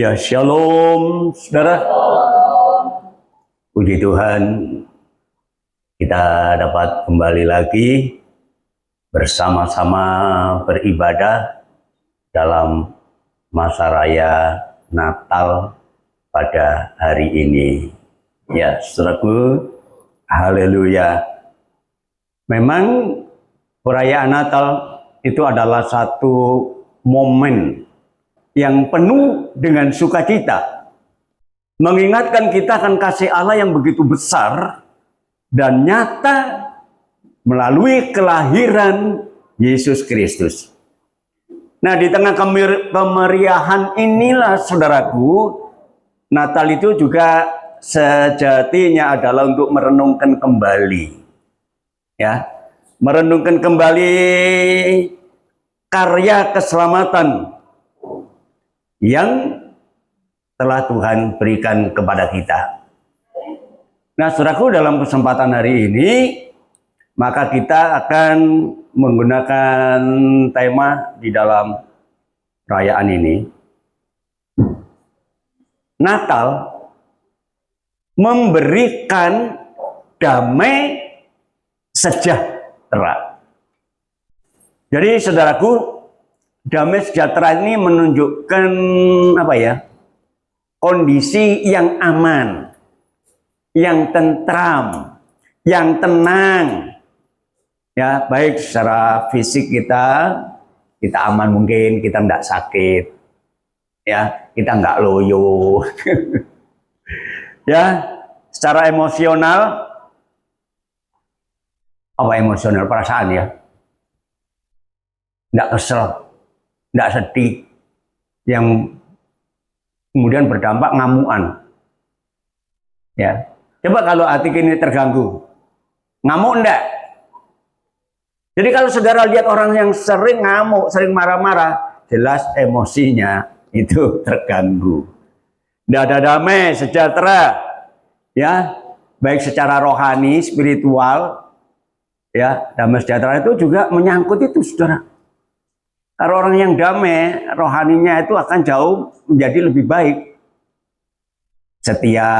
Ya, shalom, saudara. Puji Tuhan, kita dapat kembali lagi bersama-sama beribadah dalam masa raya Natal pada hari ini. Ya, saudaraku, haleluya. Memang perayaan Natal itu adalah satu momen yang penuh dengan sukacita, mengingatkan kita akan kasih Allah yang begitu besar dan nyata melalui kelahiran Yesus Kristus. Nah, di tengah kemeriahan inilah, saudaraku, Natal itu juga sejatinya adalah untuk merenungkan kembali, ya, merenungkan kembali karya keselamatan yang telah Tuhan berikan kepada kita. Nah, saudaraku, dalam kesempatan hari ini, maka kita akan menggunakan tema di dalam perayaan ini. Natal memberikan damai sejahtera. Jadi, saudaraku, damai sejahtera ini menunjukkan apa ya? Kondisi yang aman, yang tentram, yang tenang. Ya, baik secara fisik kita aman, mungkin kita tidak sakit. Ya, kita nggak loyo. Ya, secara emosional, apa emosional, perasaan ya? Nggak kesel, nggak sedih, yang kemudian berdampak ngamuan. Ya, coba kalau hati ini terganggu, ngamuk enggak? Jadi kalau saudara lihat orang yang sering ngamuk, sering marah-marah, jelas emosinya itu terganggu. Tidak ada damai sejahtera, ya, baik secara rohani, spiritual, ya. Damai sejahtera itu juga menyangkut itu, saudara. Kalau orang yang damai, rohaninya itu akan jauh menjadi lebih baik. Setia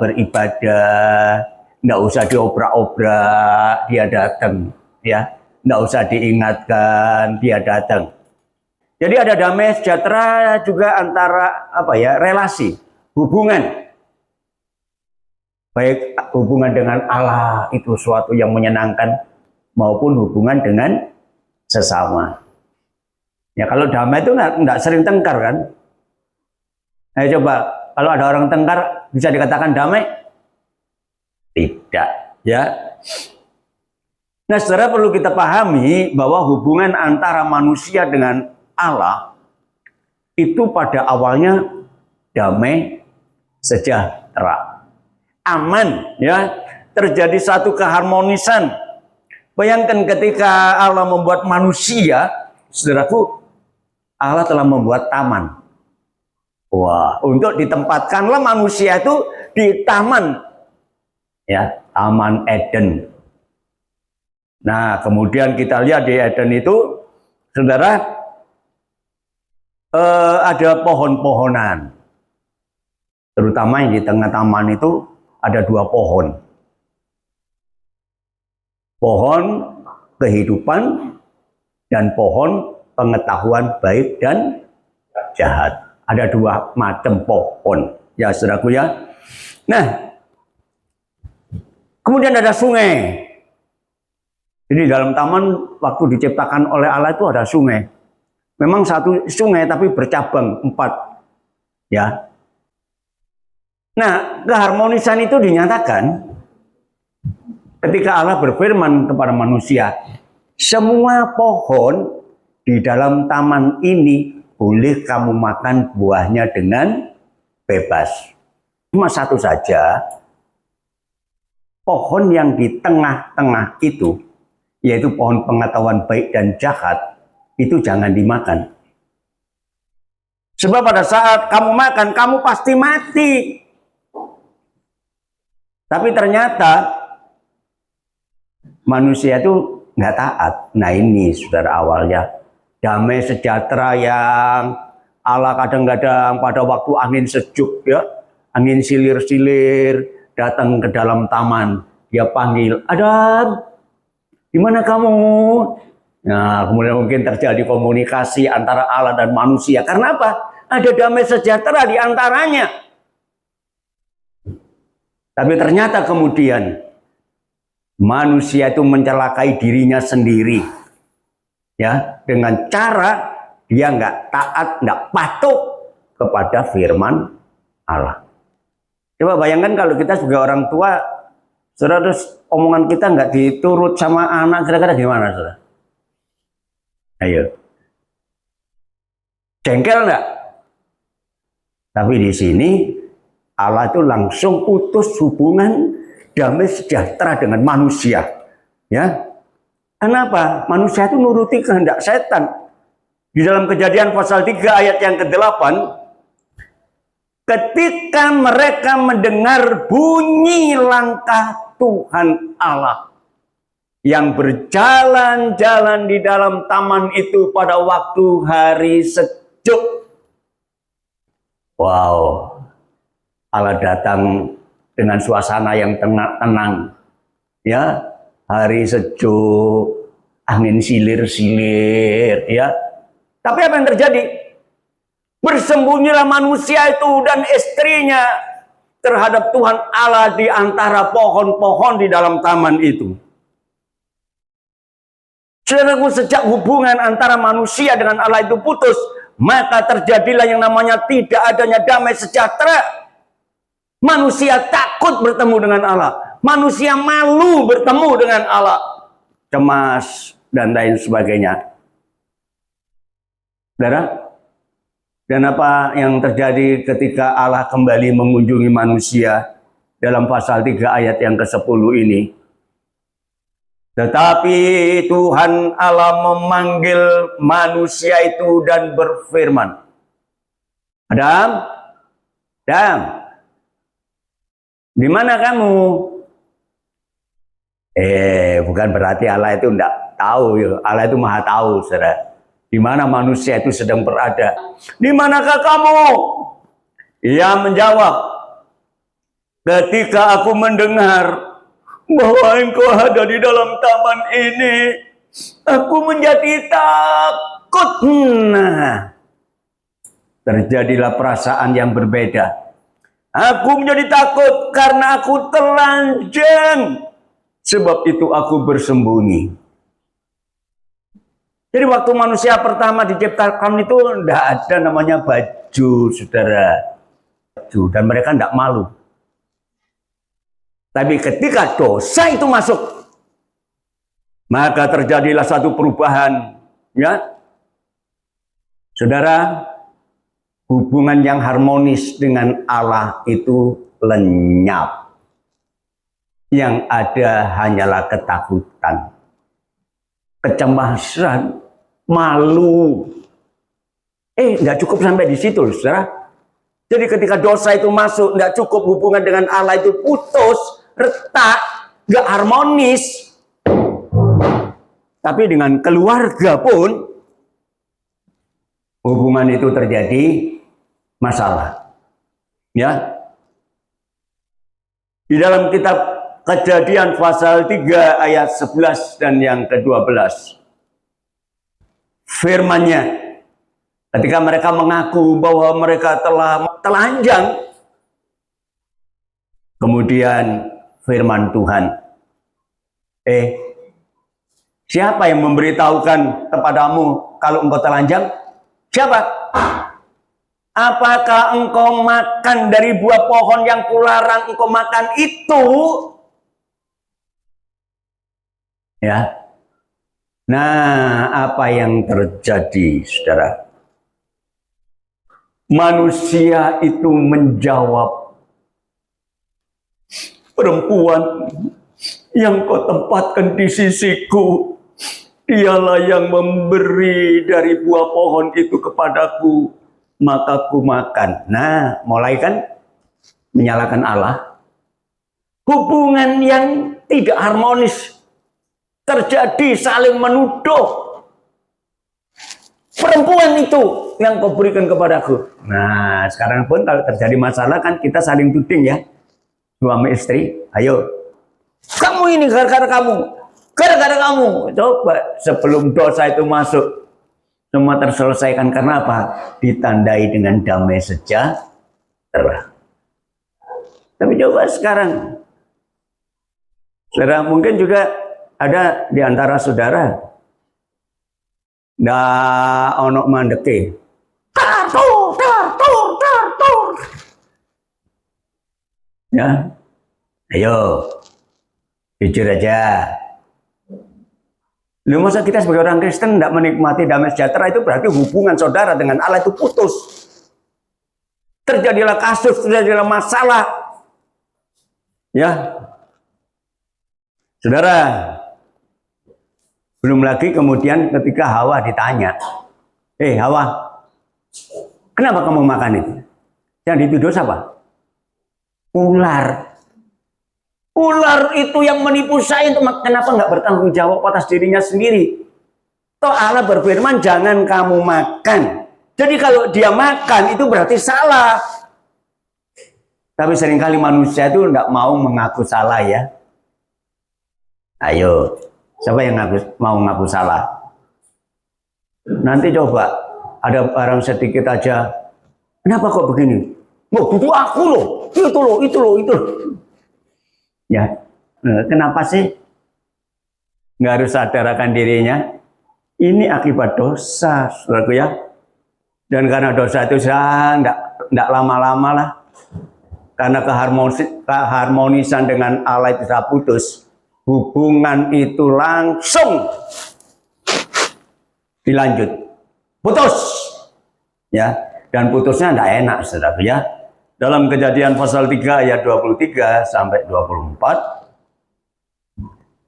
beribadah, tidak usah diobrak-obrak, dia datang, ya. Tidak usah diingatkan, dia datang. Jadi ada damai sejahtera juga antara apa ya, relasi, hubungan. Baik hubungan dengan Allah itu suatu yang menyenangkan, maupun hubungan dengan sesama. Ya, kalau damai itu nggak sering tengkar kan? Ayo coba, kalau ada orang tengkar bisa dikatakan damai? Tidak, ya. Nah, saudara, perlu kita pahami bahwa hubungan antara manusia dengan Allah itu pada awalnya damai sejahtera, aman, ya. Terjadi satu keharmonisan. Bayangkan ketika Allah membuat manusia, saudaraku, Allah telah membuat taman. Wah, untuk ditempatkanlah manusia itu di taman, ya, Taman Eden. Nah, kemudian kita lihat di Eden itu, saudara, ada pohon-pohonan. Terutama yang di tengah taman itu ada dua pohon. Pohon kehidupan dan pohon pengetahuan baik dan jahat. Ada dua macam pohon, ya, saudaraku, ya. Nah, kemudian ada sungai. Jadi dalam taman waktu diciptakan oleh Allah itu ada sungai. Memang satu sungai tapi bercabang 4, ya. Nah, keharmonisan itu dinyatakan ketika Allah berfirman kepada manusia, semua pohon di dalam taman ini boleh kamu makan buahnya dengan bebas. Cuma satu saja, pohon yang di tengah-tengah itu, yaitu pohon pengetahuan baik dan jahat, itu jangan dimakan. Sebab pada saat kamu makan, kamu pasti mati. Tapi ternyata manusia itu nggak taat. Nah, ini saudara awalnya damai sejahtera yang Allah kadang-kadang pada waktu angin sejuk ya, angin silir-silir datang ke dalam taman, dia panggil, Adam, di mana kamu? Nah, kemudian mungkin terjadi komunikasi antara Allah dan manusia. Karena apa? Ada damai sejahtera di antaranya. Tapi ternyata kemudian manusia itu mencelakai dirinya sendiri. Ya, dengan cara dia nggak taat, nggak patuh kepada firman Allah. Coba bayangkan kalau kita sebagai orang tua, saudara, terus omongan kita nggak diturut sama anak, kira-kira gimana, saudara? Ayo, jengkel nggak? Tapi di sini Allah itu langsung putus hubungan damai sejahtera dengan manusia. Ya, kenapa? Manusia itu nuruti kehendak setan. Di dalam Kejadian pasal 3 ayat yang ke-8, ketika mereka mendengar bunyi langkah Tuhan Allah yang berjalan-jalan di dalam taman itu pada waktu hari sejuk. Wow, Allah datang dengan suasana yang tenang. Ya, hari sejuk, angin silir-silir, ya. Tapi apa yang terjadi? Bersembunyilah manusia itu dan istrinya terhadap Tuhan Allah di antara pohon-pohon di dalam taman itu. Saudaraku, sejak hubungan antara manusia dengan Allah itu putus, maka terjadilah yang namanya tidak adanya damai sejahtera. Manusia takut bertemu dengan Allah. Manusia malu bertemu dengan Allah. Cemas dan lain sebagainya. Saudara, dan apa yang terjadi ketika Allah kembali mengunjungi manusia dalam pasal 3 ayat yang ke-10 ini? Tetapi Tuhan Allah memanggil manusia itu dan berfirman, Adam, Adam, di mana kamu? Bukan berarti Allah itu tidak tahu, ya. Allah itu maha tahu, saudara. Di mana manusia itu sedang berada. Di manakah kamu? Ia menjawab, ketika aku mendengar bahwa engkau ada di dalam taman ini, aku menjadi takut. Nah, terjadilah perasaan yang berbeda. Aku menjadi takut karena aku telanjang. Sebab itu aku bersembunyi. Jadi waktu manusia pertama diciptakan itu tidak ada namanya baju, saudara. Dan mereka tidak malu. Tapi ketika dosa itu masuk, maka terjadilah satu perubahan. Ya, saudara, hubungan yang harmonis dengan Allah itu lenyap. Yang ada hanyalah ketakutan, kecemasan, malu. Nggak cukup sampai di situ, saudara. Jadi ketika dosa itu masuk, nggak cukup hubungan dengan Allah itu putus, retak, nggak harmonis. Tapi dengan keluarga pun, hubungan itu terjadi masalah. Ya. Di dalam kitab Kejadian pasal 3 ayat 11 dan yang ke-12. Firman-Nya, ketika mereka mengaku bahwa mereka telah telanjang, kemudian firman Tuhan, siapa yang memberitahukan kepadamu kalau engkau telanjang? Siapa? Apakah engkau makan dari buah pohon yang kularang engkau makan itu? Ya. Nah, apa yang terjadi, saudara? Manusia itu menjawab, perempuan yang kau tempatkan di sisiku, dialah yang memberi dari buah pohon itu kepadaku, maka ku makan. Nah, mulai kan menyalahkan Allah. Hubungan yang tidak harmonis terjadi, saling menuduh. perempuan itu yang kau berikan kepadaku. Nah, sekarang pun kalau terjadi masalah kan kita saling tuding ya, suami istri. Ayo, kamu ini gara-gara kamu, gara-gara kamu. Coba sebelum dosa itu masuk, semua terselesaikan karena apa? Ditandai dengan damai sejahtera. Tapi coba sekarang, saudara mungkin juga ada di antara saudara, ndak ono mandeke. Tartur. Ya, ayo, jujur aja. Lu masa kita sebagai orang Kristen tidak menikmati damai sejahtera, itu berarti hubungan saudara dengan Allah itu putus. Terjadilah kasus, terjadilah masalah. Ya, saudara, belum lagi kemudian ketika Hawa ditanya, Hawa, kenapa kamu makan itu? Yang dituduh siapa? Ular. Ular itu yang menipu saya, itu kenapa nggak bertanggung jawab atas dirinya sendiri? Toh Allah berfirman, jangan kamu makan. Jadi kalau dia makan itu berarti salah. Tapi seringkali manusia itu nggak mau mengaku salah ya. Ayo, siapa yang mau ngaku salah? Nanti coba, ada barang sedikit aja. Kenapa kok begini? Oh, itu aku loh, itu loh. Ya, kenapa sih? Nggak harus sadarkan dirinya. Ini akibat dosa, saudaraku ya. Dan karena dosa itu nggak lama-lama lah. Karena keharmonisan dengan Allah itu sudah putus, hubungan itu langsung dilanjut, putus, ya. Dan putusnya tidak enak, saudara ya. Dalam Kejadian pasal 3 ayat 23 sampai 24,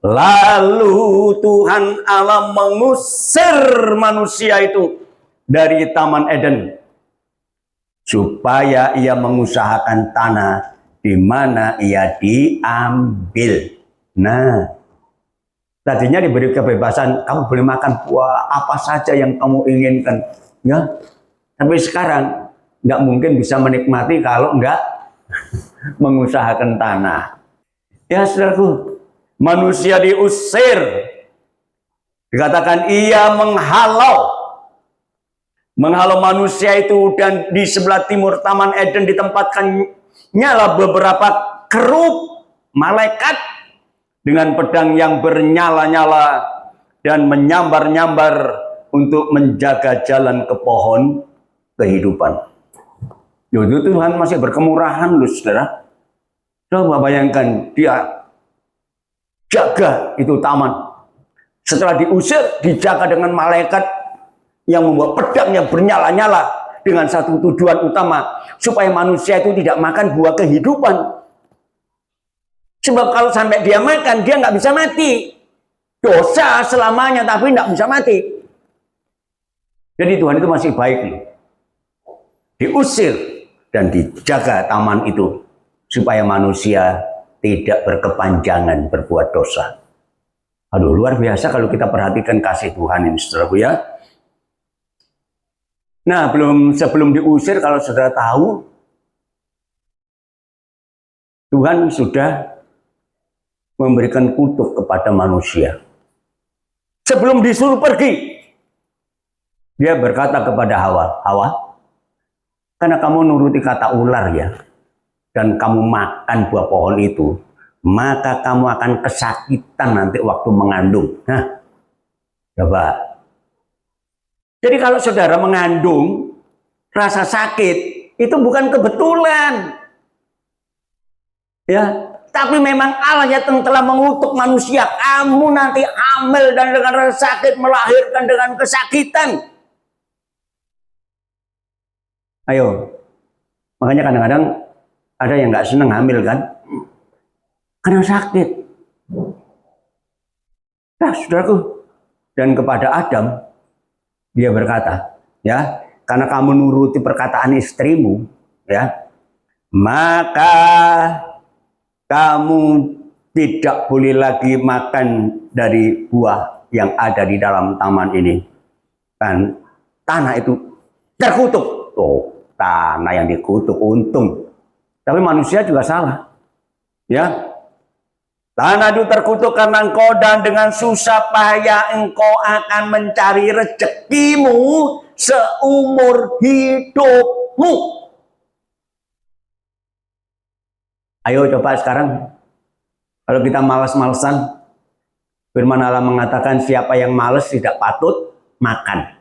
lalu Tuhan Allah mengusir manusia itu dari Taman Eden, supaya ia mengusahakan tanah di mana ia diambil. Nah, tadinya diberi kebebasan, kamu boleh makan buah apa saja yang kamu inginkan, ya. Tapi sekarang nggak mungkin bisa menikmati kalau nggak mengusahakan tanah. Ya, saudaraku, manusia diusir. Dikatakan ia menghalau manusia itu, dan di sebelah timur Taman Eden ditempatkannya lah beberapa kerub malaikat dengan pedang yang bernyala-nyala dan menyambar-nyambar untuk menjaga jalan ke pohon kehidupan. Itu Tuhan masih berkemurahan loh, saudara. Coba bayangkan, dia jaga itu taman. Setelah diusir, dijaga dengan malaikat yang membawa pedang yang bernyala-nyala dengan satu tujuan utama, supaya manusia itu tidak makan buah kehidupan. Sebab kalau sampai dia makan, dia nggak bisa mati. Dosa selamanya, tapi nggak bisa mati. Jadi Tuhan itu masih baik nih. Diusir dan dijaga taman itu, supaya manusia tidak berkepanjangan berbuat dosa. Aduh, luar biasa kalau kita perhatikan kasih Tuhan ini, saudaraku ya. Nah, sebelum diusir, kalau saudara tahu, Tuhan sudah memberikan kutuk kepada manusia. Sebelum disuruh pergi, dia berkata kepada Hawa, karena kamu nuruti kata ular ya, dan kamu makan buah pohon itu, maka kamu akan kesakitan nanti waktu mengandung. Nah, coba. Jadi kalau saudara mengandung, rasa sakit itu bukan kebetulan. Ya, tapi memang Allah yang telah mengutuk manusia. Kamu nanti hamil dan dengan rasa sakit, melahirkan dengan kesakitan. Ayo. Makanya kadang-kadang ada yang nggak senang hamil kan? Karena sakit. Nah, saudaraku. Dan kepada Adam, dia berkata, ya, karena kamu nuruti perkataan istrimu, ya, maka kamu tidak boleh lagi makan dari buah yang ada di dalam taman ini. Kan tanah itu terkutuk. Oh, tanah yang dikutuk untung. Tapi manusia juga salah. Ya. Tanah itu terkutuk karena engkau dan dengan susah payah engkau akan mencari rezekimu seumur hidupmu. Ayo coba sekarang, kalau kita malas-malesan, firman Allah mengatakan siapa yang malas tidak patut makan.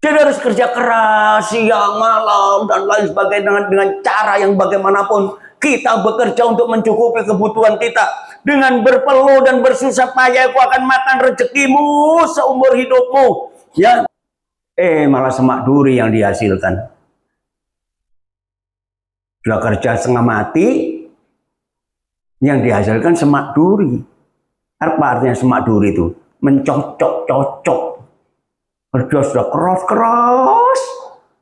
Jadi harus kerja keras, siang, malam, dan lain sebagainya dengan cara yang bagaimanapun. Kita bekerja untuk mencukupi kebutuhan kita. Dengan berpeluh dan bersusah payah, aku akan makan rezekimu seumur hidupmu. Ya, malah semak duri yang dihasilkan. Sudah kerja setengah mati, yang dihasilkan semak duri. Apa artinya semak duri itu? Mencocok-cocok. Kerja sudah keras-keras,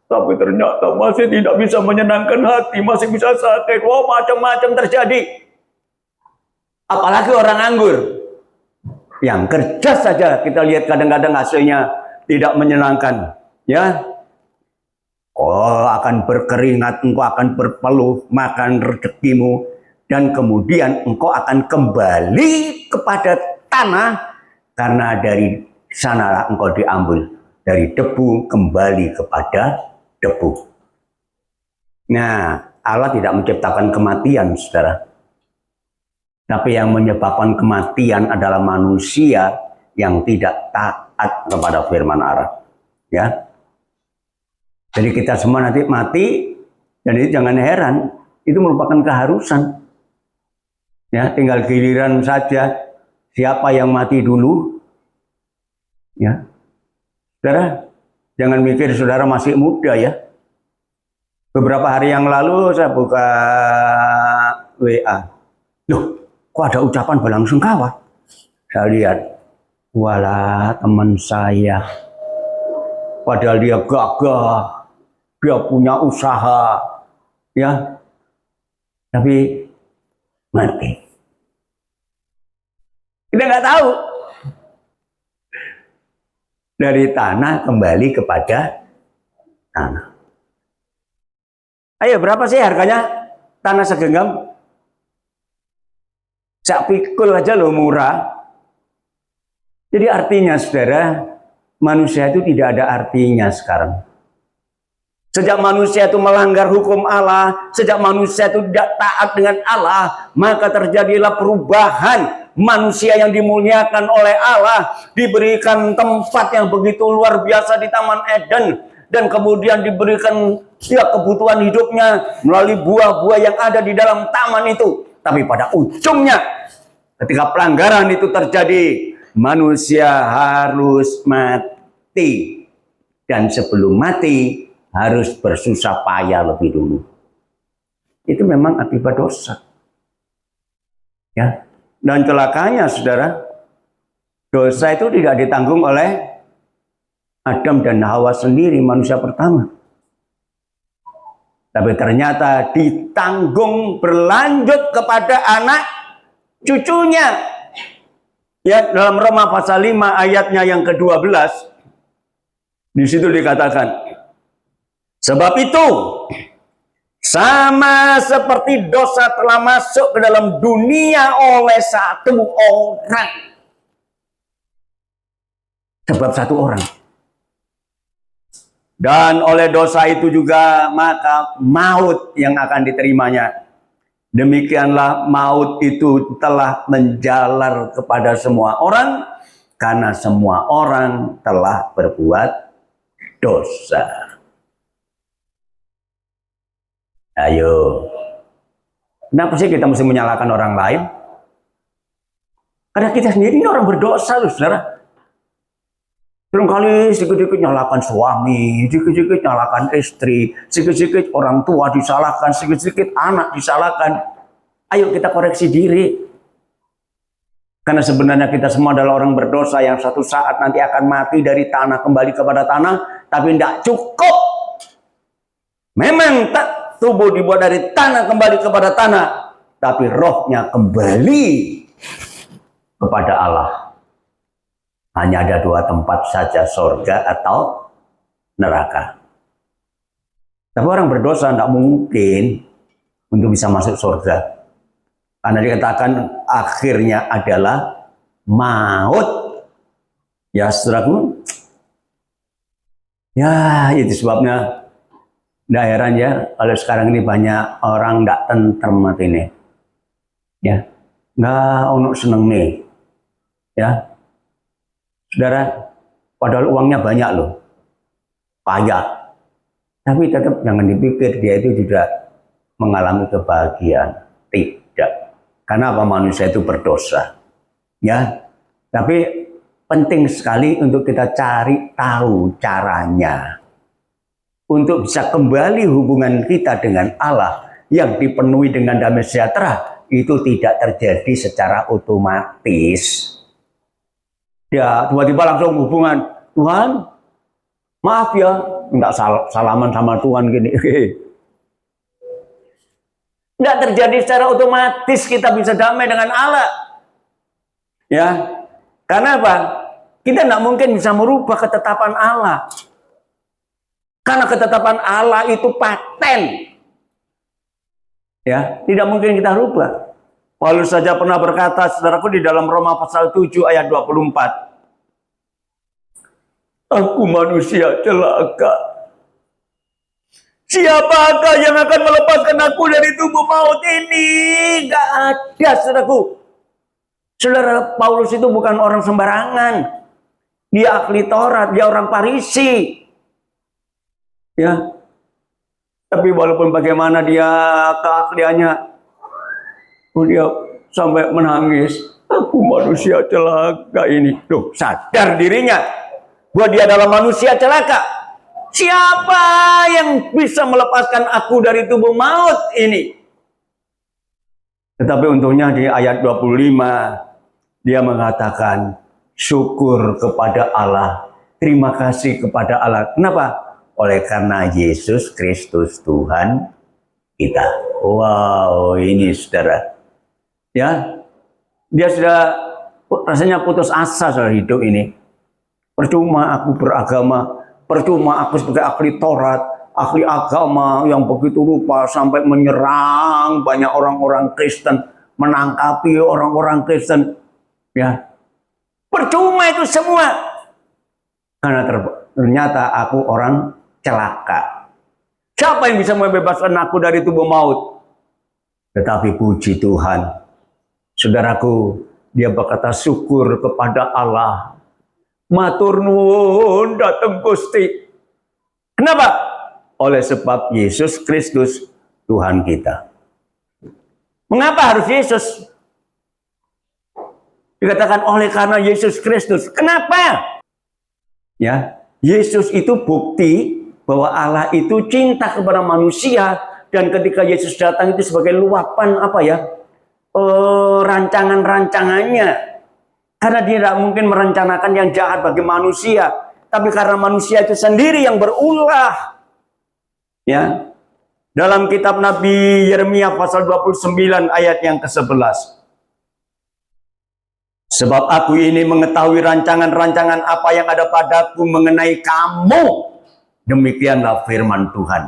tapi ternyata masih tidak bisa menyenangkan hati, masih bisa sakit, macam-macam terjadi. Apalagi orang nganggur, yang kerja saja kita lihat kadang-kadang hasilnya tidak menyenangkan. Ya, akan berkeringat, engkau akan berpeluh makan rezekimu, dan kemudian engkau akan kembali kepada tanah karena dari sanalah engkau diambil. Dari debu kembali kepada debu. Nah, Allah tidak menciptakan kematian, saudara. Tapi yang menyebabkan kematian adalah manusia yang tidak taat kepada firman Allah. Ya. Jadi kita semua nanti mati, dan itu jangan heran, itu merupakan keharusan. Ya, tinggal giliran saja siapa yang mati dulu. Ya. Saudara, jangan mikir saudara masih muda ya. Beberapa hari yang lalu saya buka WA. Loh, kok ada ucapan bela-sungkawa? Saya lihat, walah teman saya. Padahal dia gagah, dia punya usaha, ya. Tapi mati. Kita nggak tahu. Dari tanah kembali kepada tanah. Ayo, berapa sih harganya tanah segenggam? Sak pikul aja lo murah. Jadi artinya saudara, manusia itu tidak ada artinya sekarang. Sejak manusia itu melanggar hukum Allah, sejak manusia itu tidak taat dengan Allah, maka terjadilah perubahan. Manusia yang dimuliakan oleh Allah diberikan tempat yang begitu luar biasa di Taman Eden, dan kemudian diberikan kebutuhan hidupnya melalui buah-buah yang ada di dalam taman itu. Tapi pada ujungnya ketika pelanggaran itu terjadi, manusia harus mati, dan sebelum mati harus bersusah payah lebih dulu. Itu memang akibat dosa. Ya. Dan celakanya saudara, dosa itu tidak ditanggung oleh Adam dan Hawa sendiri, manusia pertama. Tapi ternyata ditanggung berlanjut kepada anak cucunya. Ya, dalam Roma pasal 5 ayatnya yang ke-12, di situ dikatakan, sebab itu sama seperti dosa telah masuk ke dalam dunia oleh satu orang. Sebab satu orang. Dan oleh dosa itu juga maka maut yang akan diterimanya. Demikianlah maut itu telah menjalar kepada semua orang, karena semua orang telah berbuat dosa. Ayo, kenapa sih kita mesti menyalahkan orang lain? Karena kita sendiri ini orang berdosa, loh, saudara. Barangkali sedikit-sedikit nyalakan suami, sedikit-sedikit nyalakan istri, sedikit-sedikit orang tua disalahkan, sedikit-sedikit anak disalahkan. Ayo kita koreksi diri. Karena sebenarnya kita semua adalah orang berdosa yang satu saat nanti akan mati dari tanah kembali kepada tanah, tapi tidak cukup. Memang tak tubuh dibuat dari tanah kembali kepada tanah, tapi rohnya kembali kepada Allah. Hanya ada dua tempat saja, surga atau neraka. Tapi orang berdosa tidak mungkin untuk bisa masuk surga. Karena dikatakan akhirnya adalah maut. Ya saudaraku, ya itu sebabnya tidak heran ya kalau sekarang ini banyak orang tidak tentrem mati ini. Ya, nggak ono seneng nih. Ya, saudara, padahal uangnya banyak loh, kaya. Tapi tetap jangan dipikir dia itu juga mengalami kebahagiaan. Tidak. Karena apa? Manusia itu berdosa. Ya, tapi penting sekali untuk kita cari tahu caranya. Untuk bisa kembali hubungan kita dengan Allah yang dipenuhi dengan damai sejahtera, itu tidak terjadi secara otomatis. Ya, tiba-tiba langsung hubungan, Tuhan, maaf ya, enggak salaman sama Tuhan gini. Enggak terjadi secara otomatis kita bisa damai dengan Allah. Ya, karena apa? Kita tidak mungkin bisa merubah ketetapan Allah. Karena ketetapan Allah itu paten. Ya, tidak mungkin kita rubah. Paulus saja pernah berkata, saudaraku, di dalam Roma pasal 7 ayat 24. Aku manusia celaka. Siapakah yang akan melepaskan aku dari tubuh maut ini? Gak ada, saudaraku. Saudara, Paulus itu bukan orang sembarangan. Dia ahli Taurat, dia orang Farisi. Ya. Tapi walaupun bagaimana dia keahliannya, dia sampai menangis. Aku manusia celaka ini. Loh, sadar dirinya bahwa dia adalah manusia celaka. Siapa yang bisa melepaskan aku dari tubuh maut ini? Tetapi untungnya di ayat 25 dia mengatakan syukur kepada Allah. Terima kasih kepada Allah. Kenapa? Oleh karena Yesus Kristus Tuhan kita. Wow, ini saudara. Ya, dia sudah rasanya putus asa soal hidup ini. Percuma aku beragama, percuma aku sebagai ahli Taurat, ahli agama yang begitu rupa sampai menyerang banyak orang-orang Kristen, menangkapi orang-orang Kristen. Ya, percuma itu semua. Karena ternyata aku orang celaka. Siapa yang bisa membebaskan aku dari tubuh maut? Tetapi puji Tuhan, saudaraku, dia berkata syukur kepada Allah. Matur nuwun dateng Gusti. Kenapa? Oleh sebab Yesus Kristus Tuhan kita. Mengapa harus Yesus? Dikatakan oleh karena Yesus Kristus. Kenapa? Ya, Yesus itu bukti bahwa Allah itu cinta kepada manusia, dan ketika Yesus datang itu sebagai luapan apa ya, rancangan-rancangannya. Karena dia tidak mungkin merencanakan yang jahat bagi manusia, tapi karena manusia itu sendiri yang berulah. Ya, dalam kitab Nabi Yeremia pasal 29 ayat yang ke-11. Sebab aku ini mengetahui rancangan-rancangan apa yang ada padaku mengenai kamu. Demikianlah firman Tuhan.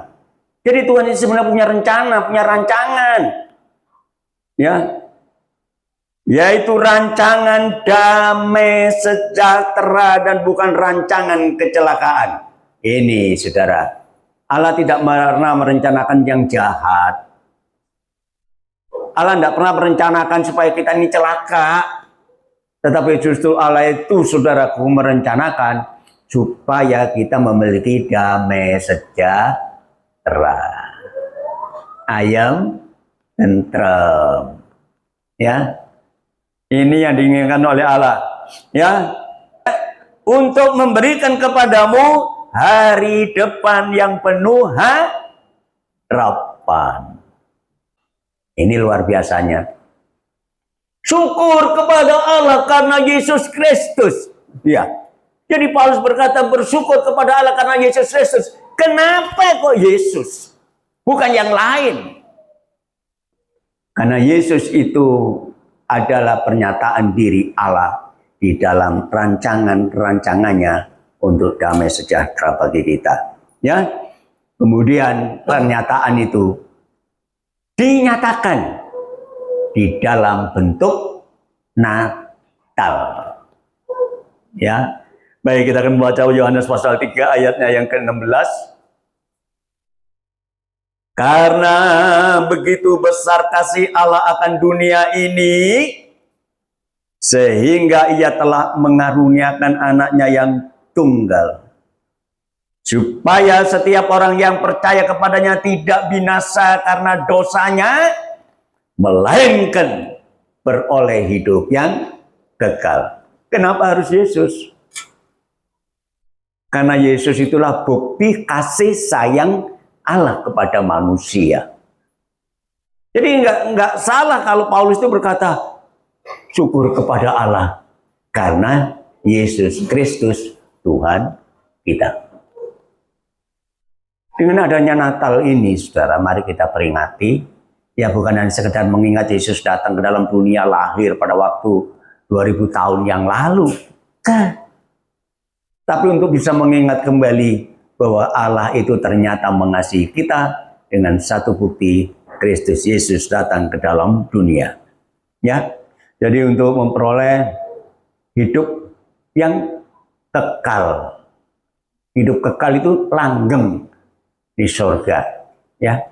Jadi Tuhan ini sebenarnya punya rencana, punya rancangan. Ya. Yaitu rancangan damai sejahtera dan bukan rancangan kecelakaan. Ini saudara, Allah tidak pernah merencanakan yang jahat. Allah tidak pernah merencanakan supaya kita ini celaka. Tetapi justru Allah itu, saudaraku, merencanakan supaya kita memiliki damai sejahtera. Ayam, tentrem. Ya. Ini yang diinginkan oleh Allah. Ya. Untuk memberikan kepadamu hari depan yang penuh harapan. Ini luar biasanya. Syukur kepada Allah karena Yesus Kristus. Ya. Jadi Paulus berkata bersyukur kepada Allah karena Yesus Kristus. Kenapa kok Yesus? Bukan yang lain. Karena Yesus itu adalah pernyataan diri Allah di dalam rancangannya untuk damai sejahtera bagi kita. Ya, kemudian pernyataan itu dinyatakan di dalam bentuk Natal. Ya, baik, kita akan membaca Yohanes pasal 3 ayatnya yang ke-16. Karena begitu besar kasih Allah akan dunia ini, sehingga ia telah mengaruniakan anaknya yang tunggal, supaya setiap orang yang percaya kepadanya tidak binasa karena dosanya, melainkan beroleh hidup yang kekal. Kenapa harus Yesus? Karena Yesus itulah bukti kasih sayang Allah kepada manusia. Jadi nggak salah kalau Paulus itu berkata syukur kepada Allah karena Yesus Kristus Tuhan kita. Dengan adanya Natal ini, saudara, mari kita peringati. Ya, bukan hanya sekedar mengingat Yesus datang ke dalam dunia, lahir pada waktu 2000 tahun yang lalu. Tapi untuk bisa mengingat kembali bahwa Allah itu ternyata mengasihi kita dengan satu bukti, Kristus Yesus datang ke dalam dunia. Ya, jadi untuk memperoleh hidup yang kekal. Hidup kekal itu langgeng di surga. Ya,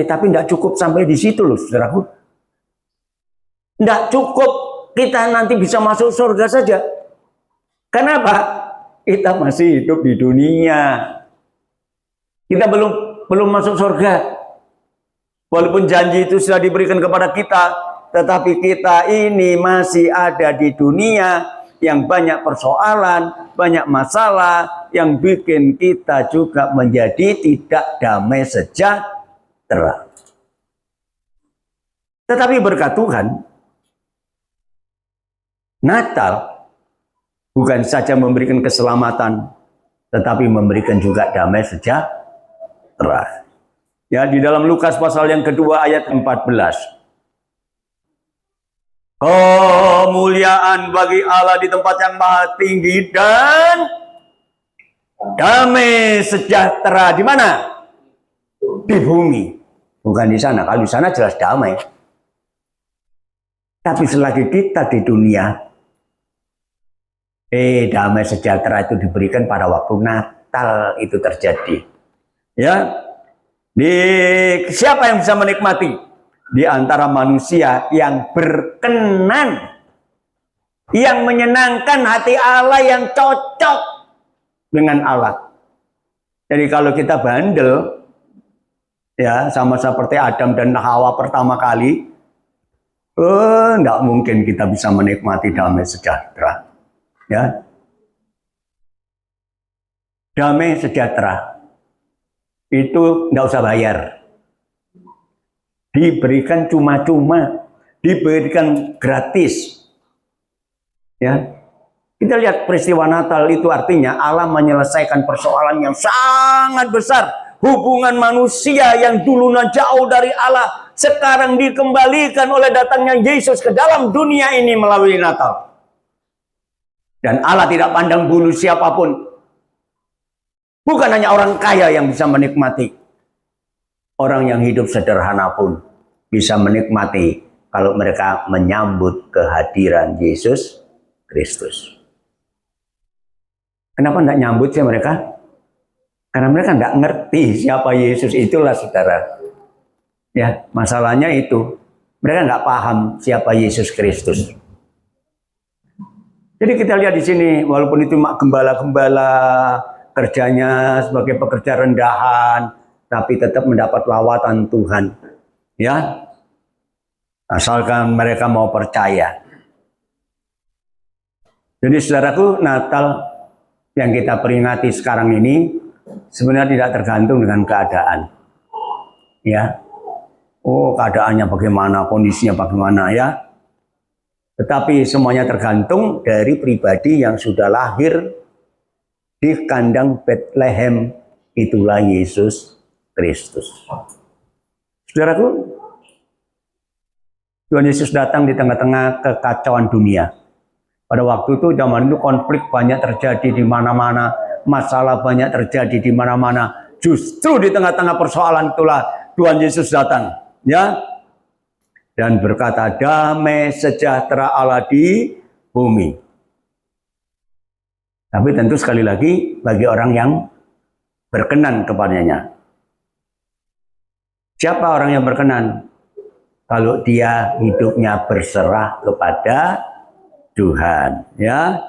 tapi tidak cukup sampai di situ loh, saudaraku. Tidak cukup kita nanti bisa masuk surga saja. Kenapa? Kita masih hidup di dunia. Kita belum masuk surga. Walaupun janji itu sudah diberikan kepada kita, tetapi kita ini masih ada di dunia yang banyak persoalan, banyak masalah, yang bikin kita juga menjadi tidak damai sejahtera. Tetapi berkat Tuhan, Natal bukan saja memberikan keselamatan, tetapi memberikan juga damai sejahtera. Ya, di dalam Lukas pasal yang kedua ayat 14. Kemuliaan bagi Allah di tempat yang maha tinggi dan damai sejahtera di mana? Di bumi. Bukan di sana. Kalau di sana jelas damai. Tapi selagi kita di dunia, damai sejahtera itu diberikan pada waktu Natal itu terjadi. Ya, siapa yang bisa menikmati? Di antara manusia yang berkenan, yang menyenangkan hati Allah, yang cocok dengan Allah. Jadi kalau kita bandel, ya sama seperti Adam dan Hawa pertama kali, tidak mungkin kita bisa menikmati damai sejahtera. Ya, damai sejahtera itu tidak usah bayar, diberikan cuma-cuma, diberikan gratis. Ya, kita lihat peristiwa Natal itu artinya Allah menyelesaikan persoalan yang sangat besar. Hubungan manusia yang dulunya jauh dari Allah sekarang dikembalikan oleh datangnya Yesus ke dalam dunia ini melalui Natal. Dan Allah tidak pandang bulu siapapun. Bukan hanya orang kaya yang bisa menikmati. Orang yang hidup sederhana pun bisa menikmati kalau mereka menyambut kehadiran Yesus Kristus. Kenapa tidak nyambut sih mereka? Karena mereka tidak ngerti siapa Yesus itulah, saudara. Ya, masalahnya itu. Mereka nggak paham siapa Yesus Kristus. Jadi kita lihat di sini, walaupun itu gembala-gembala, kerjanya sebagai pekerja rendahan, tapi tetap mendapat lawatan Tuhan. Ya, asalkan mereka mau percaya. Jadi saudaraku, Natal yang kita peringati sekarang ini sebenarnya tidak tergantung dengan keadaan. Ya, keadaannya bagaimana, kondisinya bagaimana, ya. Tetapi semuanya tergantung dari pribadi yang sudah lahir di kandang Bethlehem, itulah Yesus Kristus. Saudaraku, Tuhan Yesus datang di tengah-tengah kekacauan dunia. Pada waktu itu, zaman itu konflik banyak terjadi di mana-mana, masalah banyak terjadi di mana-mana. Justru di tengah-tengah persoalan itulah Tuhan Yesus datang, ya, dan berkata, damai sejahtera Allah di bumi. Tapi tentu sekali lagi bagi orang yang berkenan kepadanya. Siapa orang yang berkenan? Kalau dia hidupnya berserah kepada Tuhan, ya.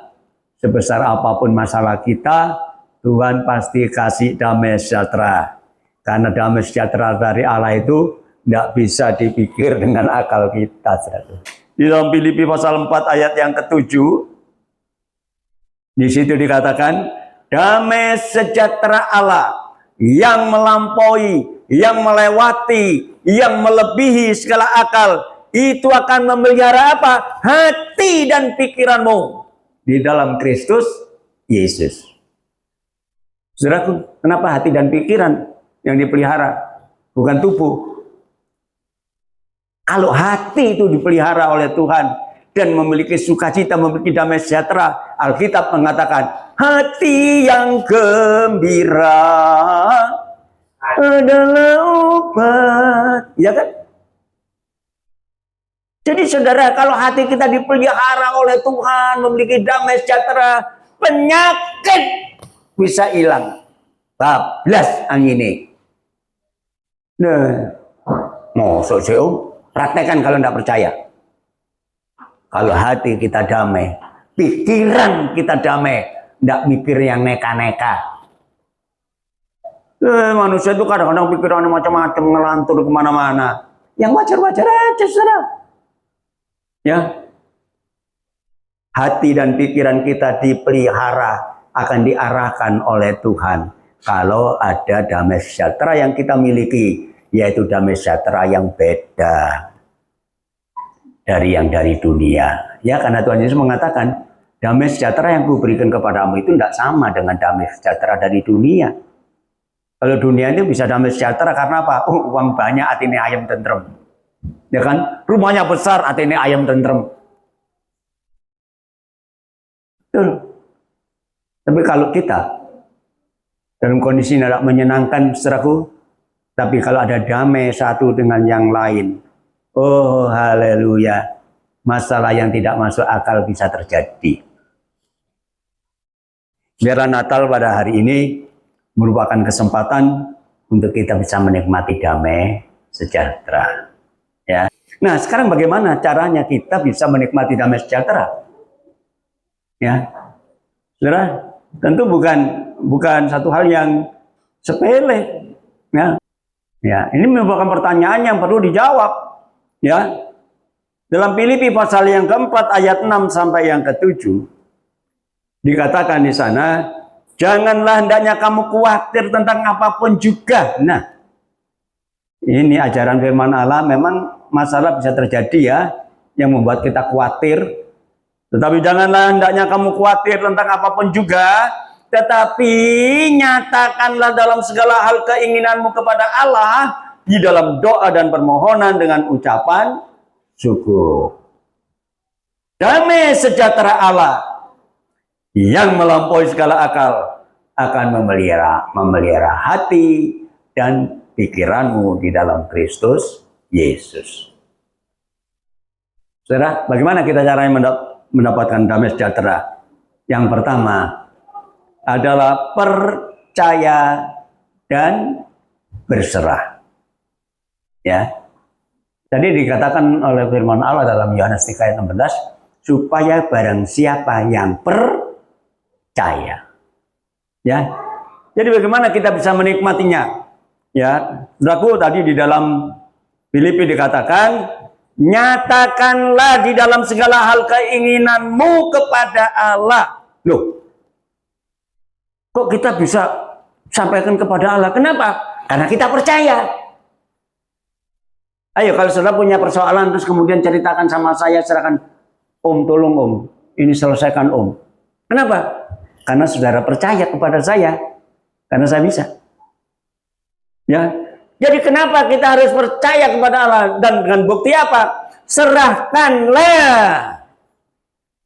Sebesar apapun masalah kita, Tuhan pasti kasih damai sejahtera. Karena damai sejahtera dari Allah itu tidak bisa dipikir dengan akal kita. Di dalam Filipi pasal 4 ayat yang ke-7, di situ dikatakan, damai sejahtera Allah yang melampaui, yang melewati, yang melebihi segala akal, itu akan memelihara apa? Hati dan pikiranmu di dalam Kristus Yesus. Saudaraku, kenapa hati dan pikiran yang dipelihara? Bukan tubuh. Kalau hati itu dipelihara oleh Tuhan dan memiliki sukacita, memiliki damai sejahtera, Alkitab mengatakan, hati yang gembira adalah obat. Ya kan? Jadi saudara, kalau hati kita dipelihara oleh Tuhan, memiliki damai sejahtera, penyakit bisa hilang. Bablas angin. Nah, mau praktekkan kalau tidak percaya. Kalau hati kita damai, pikiran kita damai, tidak mikir yang neka-neka. Manusia itu kadang-kadang pikirannya macam-macam, ngelantur kemana-mana. Yang wajar-wajar aja, saudara. Ya, hati dan pikiran kita dipelihara, akan diarahkan oleh Tuhan. Kalau ada damai sejahtera yang kita miliki, yaitu damai sejahtera yang beda dari yang dari dunia. Ya, karena Tuhan Yesus mengatakan, damai sejahtera yang kuberikan kepadamu itu tidak sama dengan damai sejahtera dari dunia. Kalau dunia ini bisa damai sejahtera karena apa? Uang banyak, hatinya ayam tentrem. Ya kan? Rumahnya besar, hatinya ayam tentrem. Tapi kalau kita dalam kondisi tidak menyenangkan, saudaraku, tapi kalau ada damai satu dengan yang lain, oh haleluya, masalah yang tidak masuk akal bisa terjadi. Biarlah Natal pada hari ini merupakan kesempatan untuk kita bisa menikmati damai sejahtera. Ya. Nah, sekarang bagaimana caranya kita bisa menikmati damai sejahtera? Ya, saudara, tentu bukan satu hal yang sepele. Ya, ini merupakan pertanyaan yang perlu dijawab. Ya, dalam Filipi pasal yang keempat ayat 6 sampai yang ke-7 dikatakan di sana, janganlah hendaknya kamu khawatir tentang apapun juga. Nah, ini ajaran firman Allah. Memang masalah bisa terjadi ya, yang membuat kita khawatir. Tetapi janganlah hendaknya kamu khawatir tentang apapun juga, tetapi nyatakanlah dalam segala hal keinginanmu kepada Allah di dalam doa dan permohonan dengan ucapan syukur. Damai sejahtera Allah yang melampaui segala akal akan memelihara hati dan pikiranmu di dalam Kristus Yesus. Saudara, bagaimana kita caranya mendapatkan damai sejahtera? Yang pertama adalah percaya dan berserah. Ya. Tadi dikatakan oleh firman Allah dalam Yohanes 3 ayat 16, supaya barang siapa yang percaya. Ya. Jadi bagaimana kita bisa menikmatinya? Ya, saudaraku, tadi di dalam Filipi dikatakan, nyatakanlah di dalam segala hal keinginanmu kepada Allah. Loh, kok kita bisa sampaikan kepada Allah? Kenapa? Karena kita percaya. Ayo, kalau saudara punya persoalan terus kemudian ceritakan sama saya, serahkan, Om, tolong Om, ini selesaikan Om. Kenapa? Karena saudara percaya kepada saya, karena saya bisa. Ya, jadi kenapa kita harus percaya kepada Allah? Dan dengan bukti apa? Serahkanlah.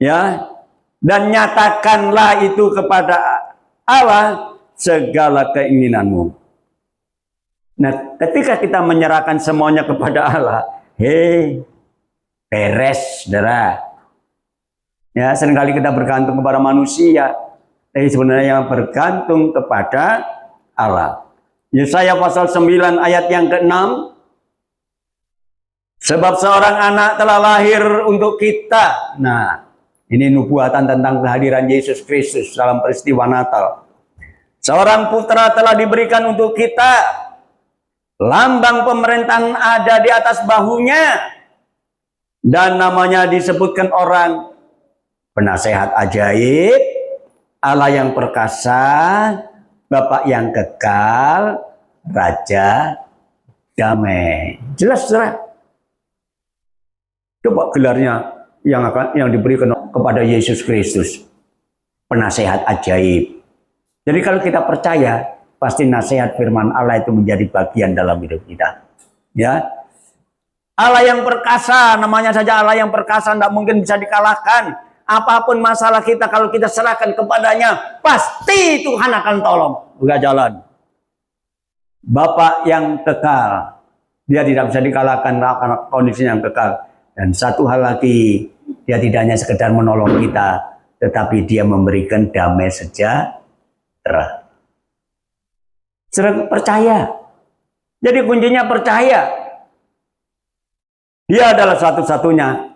Ya, dan nyatakanlah itu kepada Allah segala keinginanmu. Nah, ketika kita menyerahkan semuanya kepada Allah, beres, saudara. Ya, seringkali kita bergantung kepada manusia, tapi sebenarnya yang bergantung kepada Allah. Yesaya pasal 9 ayat yang ke-6, sebab seorang anak telah lahir untuk kita. Nah, ini nubuatan tentang kehadiran Yesus Kristus dalam peristiwa Natal. Seorang putra telah diberikan untuk kita. Lambang pemerintahan ada di atas bahunya. Dan namanya disebutkan orang penasehat ajaib, Allah yang perkasa, Bapa yang kekal, Raja damai. Jelas, saudara. Coba gelarnya yang diberikan kepada Yesus Kristus, penasehat ajaib. Jadi kalau kita percaya, pasti nasihat firman Allah itu menjadi bagian dalam hidup kita. Ya, Allah yang perkasa, namanya saja Allah yang perkasa, tidak mungkin bisa dikalahkan. Apapun masalah kita, kalau kita serahkan kepadanya, pasti Tuhan akan tolong. Buka jalan. Bapa yang kekal, dia tidak bisa dikalahkan karena kondisinya yang kekal. Dan satu hal lagi, dia tidak hanya sekedar menolong kita, tetapi dia memberikan damai sejahtera. Saudara percaya. Jadi kuncinya percaya. Dia adalah satu-satunya.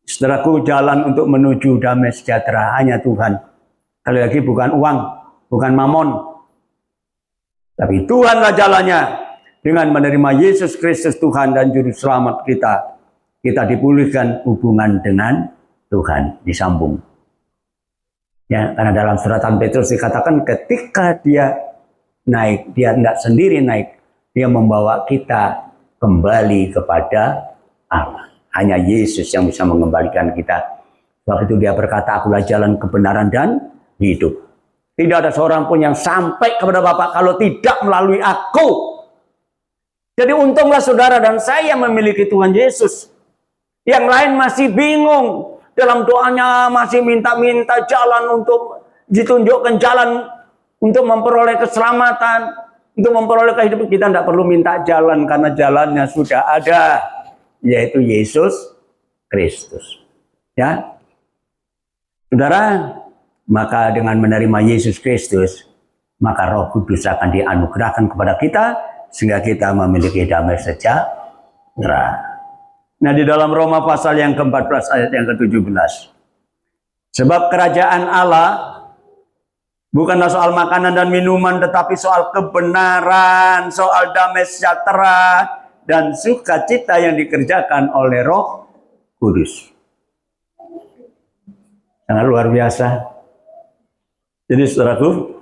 Saudaraku, jalan untuk menuju damai sejahtera hanya Tuhan. Sekali lagi bukan uang, bukan mamon. Tapi Tuhanlah jalannya. Dengan menerima Yesus Kristus Tuhan dan Juru Selamat kita, kita dipulihkan hubungan dengan Tuhan, disambung. Ya, karena dalam suratan Petrus dikatakan ketika dia naik, dia tidak sendiri naik, dia membawa kita kembali kepada Allah. Hanya Yesus yang bisa mengembalikan kita. Sebab itu dia berkata, akulah jalan kebenaran dan hidup. Tidak ada seorang pun yang sampai kepada Bapa kalau tidak melalui aku. Jadi untunglah saudara dan saya memiliki Tuhan Yesus. Yang lain masih bingung. Dalam doanya masih minta-minta jalan untuk ditunjukkan jalan untuk memperoleh keselamatan, untuk memperoleh kehidupan. Kita tidak perlu minta jalan karena jalannya sudah ada, yaitu Yesus Kristus. Ya, saudara, maka dengan menerima Yesus Kristus, maka Roh Kudus akan dianugerahkan kepada kita sehingga kita memiliki damai sejahtera. Nah, di dalam Roma pasal yang ke-14 ayat yang ke-17, sebab kerajaan Allah bukanlah soal makanan dan minuman, tetapi soal kebenaran, soal damai sejahtera, dan sukacita yang dikerjakan oleh Roh Kudus. Sangat luar biasa. Jadi saudaraku,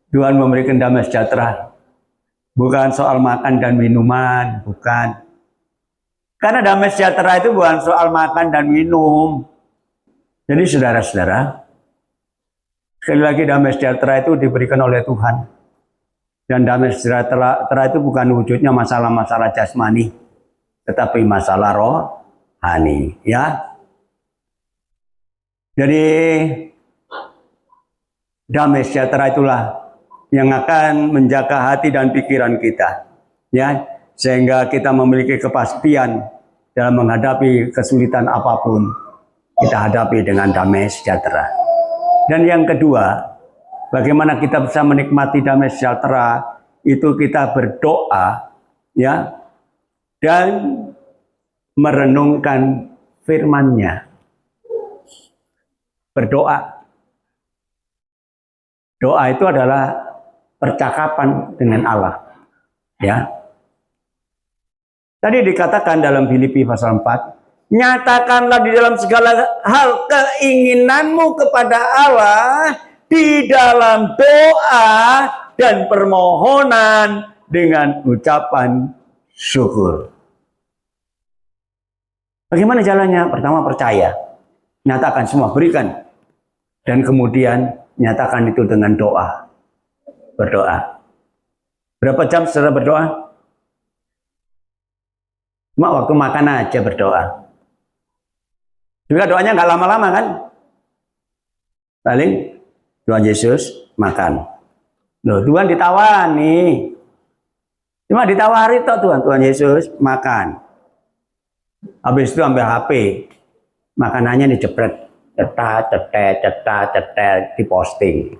Tuhan memberikan damai sejahtera. Bukan soal makan dan minuman, bukan. Karena damai sejahtera itu bukan soal makan dan minum. Jadi saudara-saudara, sekali lagi damai sejahtera itu diberikan oleh Tuhan. Dan damai sejahtera itu bukan wujudnya masalah-masalah jasmani, tetapi masalah rohani. Ya. Jadi damai sejahtera itulah yang akan menjaga hati dan pikiran kita. Ya, sehingga kita memiliki kepastian dalam menghadapi kesulitan apapun, kita hadapi dengan damai sejahtera. Dan yang kedua, bagaimana kita bisa menikmati damai sejahtera, itu kita berdoa, ya, dan merenungkan firman-Nya. Berdoa. Doa itu adalah percakapan dengan Allah. Ya. Tadi dikatakan dalam Filipi pasal 4, nyatakanlah di dalam segala hal keinginanmu kepada Allah di dalam doa dan permohonan dengan ucapan syukur. Bagaimana jalannya? Pertama percaya, nyatakan semua, berikan. Dan kemudian nyatakan itu dengan doa. Berdoa. Berapa jam setelah berdoa? Cuma waktu makan aja berdoa. Juga doanya nggak lama-lama kan? Paling Tuhan Yesus makan. Loh, Tuhan ditawani. Cuma ditawari toh Tuhan Yesus makan. Habis itu ambil HP. Makanannya dijepret. Cetat, diposting.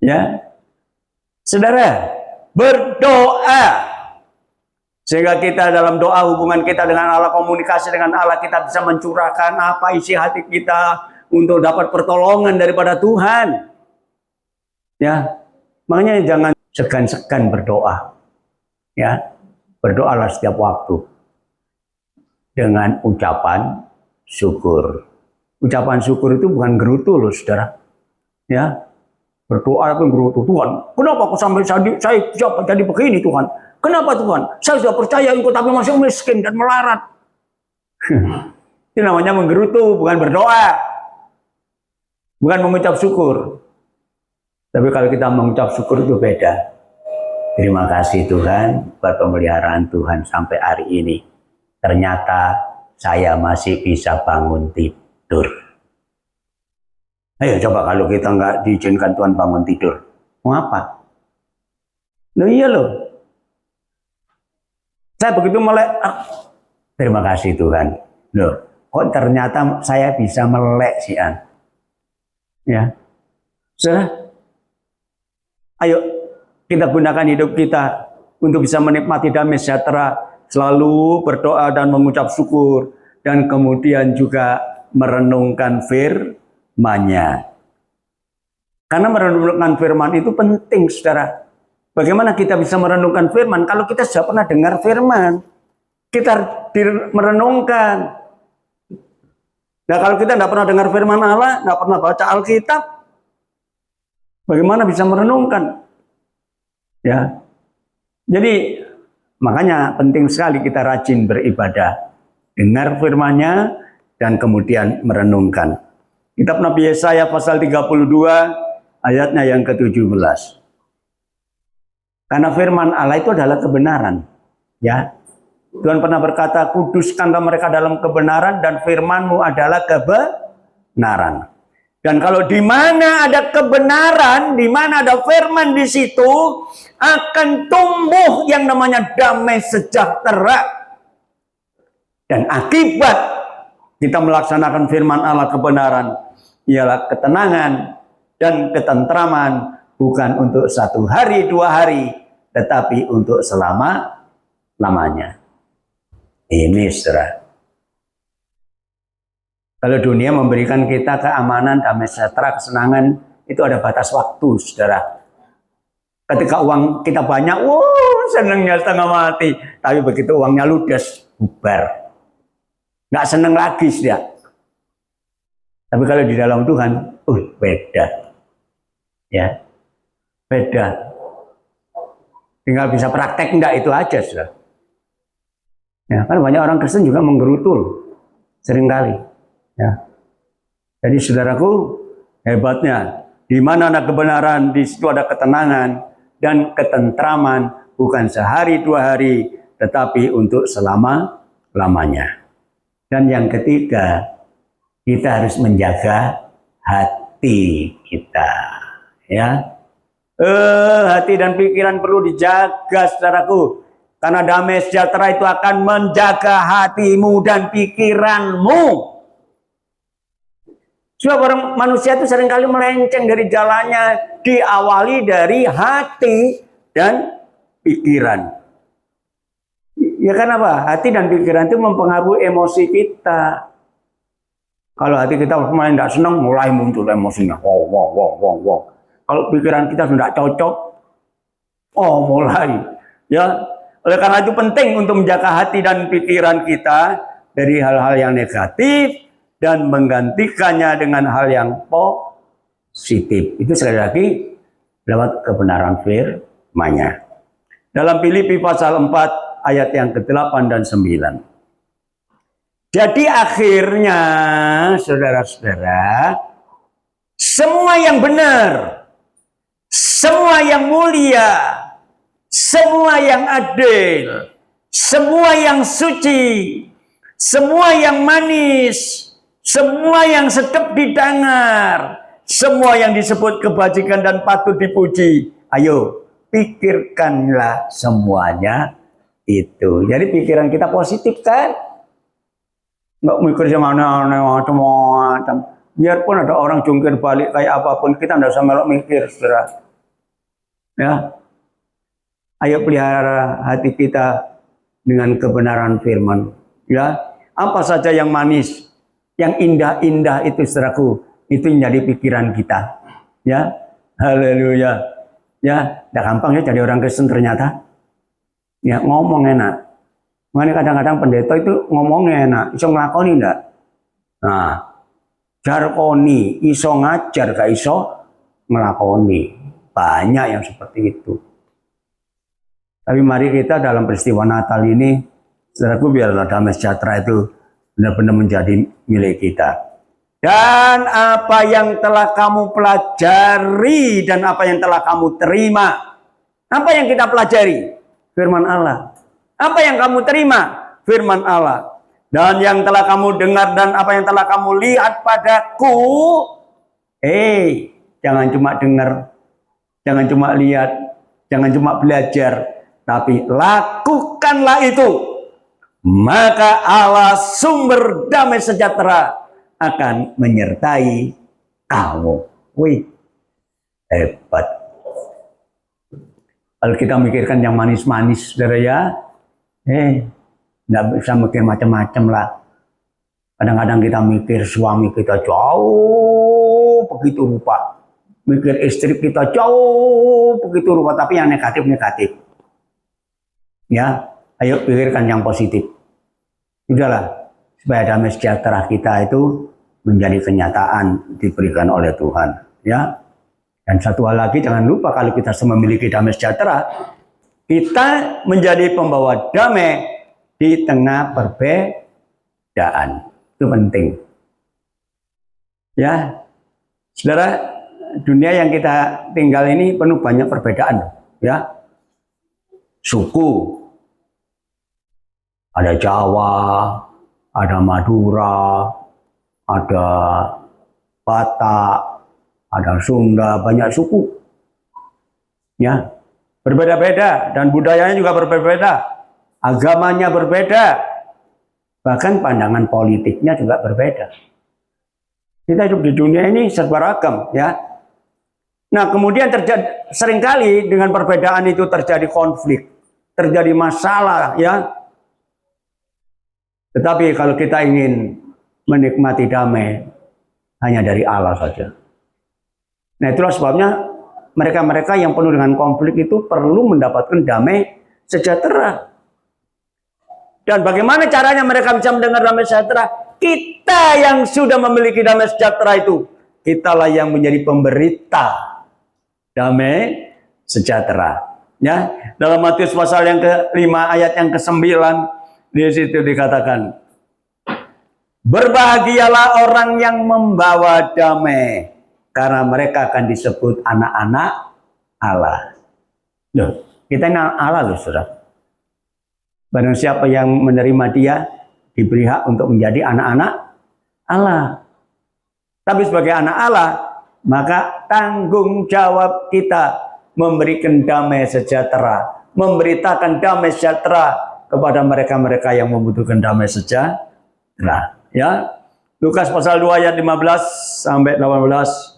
Ya. Saudara, berdoa. Sehingga kita dalam doa, hubungan kita dengan Allah, komunikasi dengan Allah, kita bisa mencurahkan apa isi hati kita untuk dapat pertolongan daripada Tuhan. Ya, makanya jangan segan-segan berdoa. Ya, berdoalah setiap waktu dengan ucapan syukur. Ucapan syukur itu bukan gerutu loh, saudara. Ya, berdoa itu gerutu. Tuhan, kenapa aku sampai saya jadi begini Tuhan? Kenapa Tuhan? Saya sudah percaya Engkau tapi masih miskin dan melarat. Itu namanya menggerutu, bukan berdoa. Bukan mengucap syukur. Tapi kalau kita mengucap syukur itu beda. Terima kasih Tuhan buat pemeliharaan Tuhan sampai hari ini. Ternyata saya masih bisa bangun tidur. Ayo coba kalau kita nggak diizinkan Tuhan bangun tidur. Mau apa? Loh iya loh. Saya begitu melek, terima kasih Tuhan. Loh, kok ternyata saya bisa melek sih an? Ya, sudah. Ayo kita gunakan hidup kita untuk bisa menikmati damai sejahtera, selalu berdoa dan mengucap syukur, dan kemudian juga merenungkan firman-Nya. Karena merenungkan firman itu penting, saudara. Bagaimana kita bisa merenungkan firman? Kalau kita sudah pernah dengar firman, kita merenungkan. Nah, kalau kita tidak pernah dengar firman Allah, tidak pernah baca Alkitab, bagaimana bisa merenungkan? Ya, jadi makanya penting sekali kita rajin beribadah, dengar firman-Nya dan kemudian merenungkan. Kitab Nabi Yesaya pasal 32 ayatnya yang ke-17. Karena firman Allah itu adalah kebenaran. Ya, Tuhan pernah berkata, kuduskanlah mereka dalam kebenaran dan firman-Mu adalah kebenaran. Dan kalau di mana ada kebenaran, di mana ada firman di situ, akan tumbuh yang namanya damai sejahtera. Dan akibat kita melaksanakan firman Allah kebenaran, ialah ketenangan dan ketentraman, bukan untuk 1 hari, 2 hari, tetapi untuk selama-lamanya. Ini saudara. Kalau dunia memberikan kita keamanan, damai sejahtera, kesenangan, itu ada batas waktu, saudara. Ketika uang kita banyak, senangnya setengah mati. Tapi begitu uangnya ludes, bubar. Nggak senang lagi, saudara. Tapi kalau di dalam Tuhan, beda. Ya, beda. Tinggal bisa praktek enggak itu aja, saudara. Ya, kan banyak orang Kristen juga menggerutu seringkali. Ya. Jadi saudaraku, hebatnya di mana ada kebenaran, di situ ada ketenangan dan ketentraman, bukan sehari 2 hari, tetapi untuk selama-lamanya. Dan yang ketiga, kita harus menjaga hati kita. Ya. Hati dan pikiran perlu dijaga, saudaraku. Karena damai sejahtera itu akan menjaga hatimu dan pikiranmu. Sebab orang manusia itu seringkali melenceng dari jalannya, diawali dari hati dan pikiran. Ya kan apa? Hati dan pikiran itu mempengaruhi emosi kita. Kalau hati kita kemarin tidak senang, mulai muncul emosinya. Wow. Kalau pikiran kita sudah cocok, mulai. Ya, oleh karena itu penting untuk menjaga hati dan pikiran kita dari hal-hal yang negatif dan menggantikannya dengan hal yang positif. Itu sekali lagi lewat kebenaran firman-Nya. Dalam Filipi pasal 4 ayat yang ke-8 dan 9. Jadi akhirnya, saudara-saudara, semua yang benar, semua yang mulia, semua yang adil, semua yang suci, semua yang manis, semua yang sedap didengar, semua yang disebut kebajikan dan patut dipuji. Ayo, pikirkanlah semuanya itu. Jadi pikiran kita positif kan? Nggak mikir yang aneh-aneh macam-macam. Biarpun ada orang jungkir balik kayak apapun, kita nggak usah melok mikir, saudara. Ya, ayo pelihara hati kita dengan kebenaran firman. Ya, apa saja yang manis, yang indah-indah itu, saudaraku, itu menjadi pikiran kita. Ya, haleluya. Ya, tidak gampang ya jadi orang Kristen ternyata. Ya, ngomong enak. Makanya kadang-kadang pendeta itu ngomongnya enak, iso ngelakoni enggak? Nah, jarkoni, iso ngajar, gak iso ngelakoni. Banyak yang seperti itu. Tapi mari kita dalam peristiwa Natal ini, saudaraku, biarlah damai sejahtera itu benar-benar menjadi milik kita. Dan apa yang telah kamu pelajari dan apa yang telah kamu terima. Apa yang kita pelajari? Firman Allah. Apa yang kamu terima? Firman Allah. Dan yang telah kamu dengar dan apa yang telah kamu lihat padaku. Jangan cuma dengar, jangan cuma lihat, jangan cuma belajar, tapi lakukanlah itu. Maka Allah sumber damai sejahtera akan menyertai kamu. Wih, hebat. Kalau kita mikirkan yang manis-manis, saudara ya, nggak bisa mikir macam-macam lah. Kadang-kadang kita mikir suami kita jauh begitu rupa, mikir istri kita jauh begitu rupa, tapi yang negatif-negatif. Ya, ayo pikirkan yang positif. Udahlah, supaya damai sejahtera kita itu menjadi kenyataan diberikan oleh Tuhan. Ya, dan satu hal lagi, jangan lupa kalau kita memiliki damai sejahtera, kita menjadi pembawa damai di tengah perbedaan. Itu penting. Ya, saudara, dunia yang kita tinggal ini penuh banyak perbedaan. Ya, suku, ada Jawa, ada Madura, ada Batak, ada Sunda, banyak suku. Ya, berbeda-beda dan budayanya juga berbeda, agamanya berbeda, bahkan pandangan politiknya juga berbeda. Kita hidup di dunia ini serba ragam, ya. Nah, kemudian seringkali dengan perbedaan itu terjadi konflik, terjadi masalah, ya. Tetapi kalau kita ingin menikmati damai, hanya dari Allah saja. Nah, itulah sebabnya mereka-mereka yang penuh dengan konflik itu perlu mendapatkan damai sejahtera. Dan bagaimana caranya mereka bisa mendengar damai sejahtera? Kita yang sudah memiliki damai sejahtera itu, kitalah yang menjadi pemberita damai sejahtera. Ya, dalam Matius pasal yang ke-5 ayat yang ke-9 di situ dikatakan, berbahagialah orang yang membawa damai, karena mereka akan disebut anak-anak Allah. Loh, kita ini Allah loh, saudara. Barang siapa yang menerima dia, diberi hak untuk menjadi anak-anak Allah. Tapi sebagai anak Allah, maka tanggung jawab kita memberikan damai sejahtera, memberitakan damai sejahtera kepada mereka-mereka yang membutuhkan damai sejahtera. Ya, Lukas pasal 2 ayat 15 sampai 18.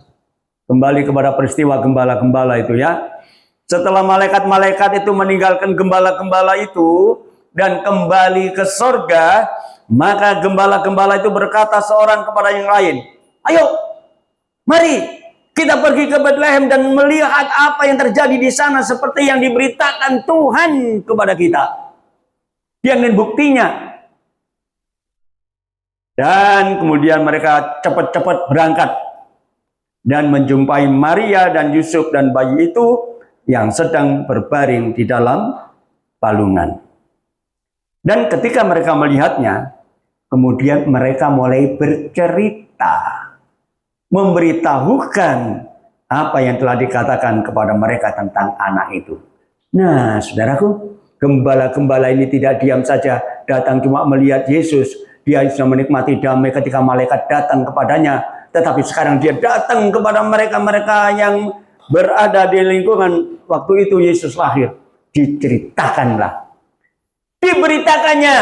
Kembali kepada peristiwa gembala-gembala itu, ya. Setelah malaikat-malaikat itu meninggalkan gembala-gembala itu dan kembali ke sorga, maka gembala-gembala itu berkata seorang kepada yang lain, ayo, mari kita pergi ke Bethlehem dan melihat apa yang terjadi di sana seperti yang diberitakan Tuhan kepada kita. Dia ingin buktinya. Dan kemudian mereka cepat-cepat berangkat dan menjumpai Maria dan Yusuf dan bayi itu yang sedang berbaring di dalam palungan. Dan ketika mereka melihatnya, kemudian mereka mulai bercerita, memberitahukan apa yang telah dikatakan kepada mereka tentang anak itu. Nah, saudaraku, Gembala-gembala ini tidak diam saja, datang cuma melihat Yesus. Dia sudah menikmati damai ketika malaikat datang kepadanya. Tetapi sekarang dia datang kepada mereka-mereka yang berada di lingkungan waktu itu Yesus lahir. Diceritakanlah, diberitakannya.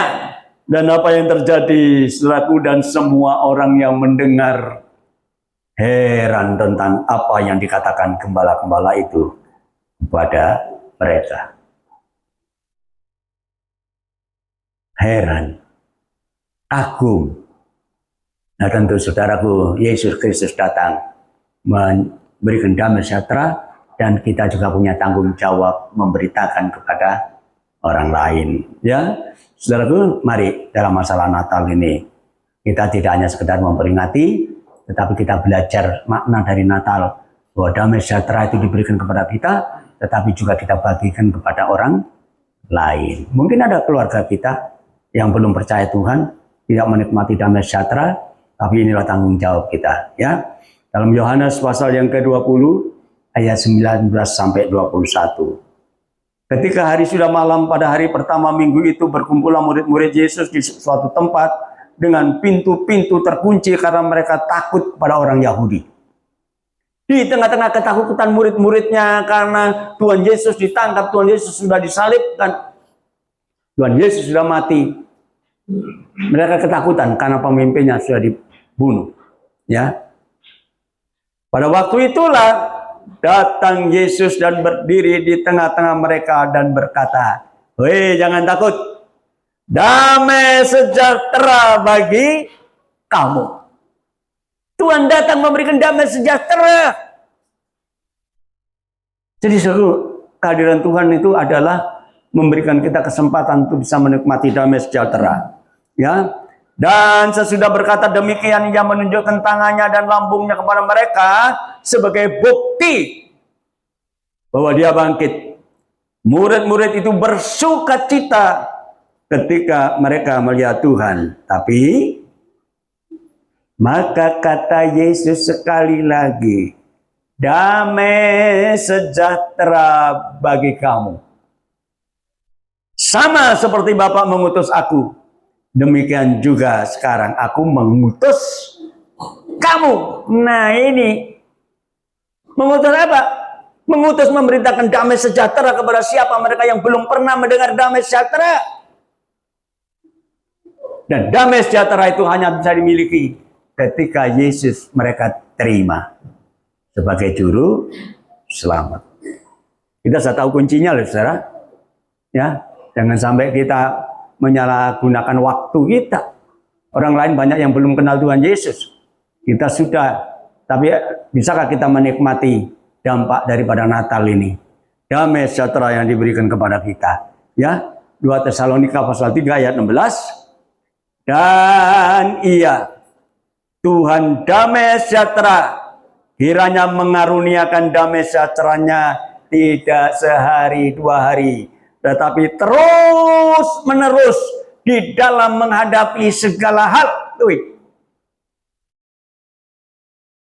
Dan apa yang terjadi, saudaraku, dan semua orang yang mendengar heran tentang apa yang dikatakan gembala-gembala itu kepada mereka. Heran, kagum. Nah tentu saudaraku, Yesus Kristus datang memberikan damai sejahtera, dan kita juga punya tanggung jawab memberitakan kepada orang lain. Ya, saudaraku, mari dalam masalah Natal ini kita tidak hanya sekedar memperingati, tetapi kita belajar makna dari Natal, bahwa damai sejahtera itu diberikan kepada kita, tetapi juga kita bagikan kepada orang lain. Mungkin ada keluarga kita yang belum percaya Tuhan, tidak menikmati damai sejahtera, tapi inilah tanggung jawab kita. Ya, dalam Yohanes pasal yang ke-20 ayat 19 sampai 21. Ketika hari sudah malam pada hari pertama minggu itu, berkumpullah murid-murid Yesus di suatu tempat dengan pintu-pintu terkunci karena mereka takut kepada orang Yahudi. Di tengah-tengah ketakutan murid-muridnya karena Tuhan Yesus ditangkap, Tuhan Yesus sudah disalibkan, Tuhan Yesus sudah mati. Mereka ketakutan karena pemimpinnya sudah dibunuh. Ya. Pada waktu itulah datang Yesus dan berdiri di tengah-tengah mereka dan berkata, "Hei, jangan takut. Damai sejahtera bagi kamu." Tuhan datang memberikan damai sejahtera. Jadi seluruh kehadiran Tuhan itu adalah memberikan kita kesempatan untuk bisa menikmati damai sejahtera. Ya. Dan sesudah berkata demikian, ia menunjukkan tangannya dan lambungnya kepada mereka sebagai bukti bahwa dia bangkit. Murid-murid itu bersukacita ketika mereka melihat Tuhan. Tapi maka kata Yesus sekali lagi, damai sejahtera bagi kamu. Sama seperti Bapa mengutus aku, demikian juga sekarang aku mengutus kamu. Nah ini, mengutus apa? Mengutus memberitakan damai sejahtera kepada siapa? Mereka yang belum pernah mendengar damai sejahtera. Dan damai sejahtera itu hanya bisa dimiliki ketika Yesus mereka terima sebagai juru selamat. Kita sudah tahu kuncinya loh saudara. Ya. Jangan sampai kita menyalahgunakan waktu kita. Orang lain banyak yang belum kenal Tuhan Yesus. Kita sudah, tapi bisakah kita menikmati dampak daripada Natal ini? Damai sejahtera yang diberikan kepada kita. Ya, 2 Tesalonika pasal 3 ayat 16. Dan ia, Tuhan damai sejahtera, kiranya mengaruniakan damai sejahteranya tidak sehari 2 hari, tetapi terus menerus di dalam menghadapi segala hal.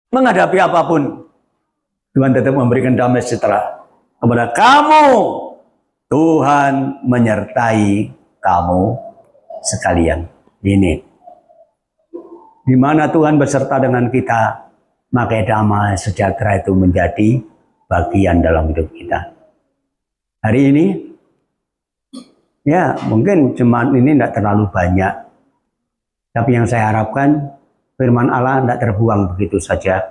Menghadapi apapun, Tuhan tetap memberikan damai sejahtera kepada kamu. Tuhan menyertai kamu sekalian. Ini di mana Tuhan beserta dengan kita, maka damai sejahtera itu menjadi bagian dalam hidup kita. Hari ini ya, mungkin jemaat ini tidak terlalu banyak. Tapi yang saya harapkan, firman Allah tidak terbuang begitu saja.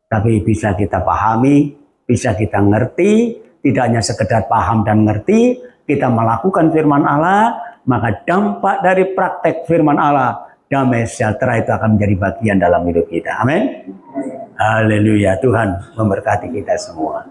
Tapi bisa kita pahami, bisa kita ngerti. Tidak hanya sekedar paham dan ngerti, kita melakukan firman Allah, maka dampak dari praktek firman Allah, damai sejahtera itu akan menjadi bagian dalam hidup kita. Amin. Haleluya. Tuhan memberkati kita semua.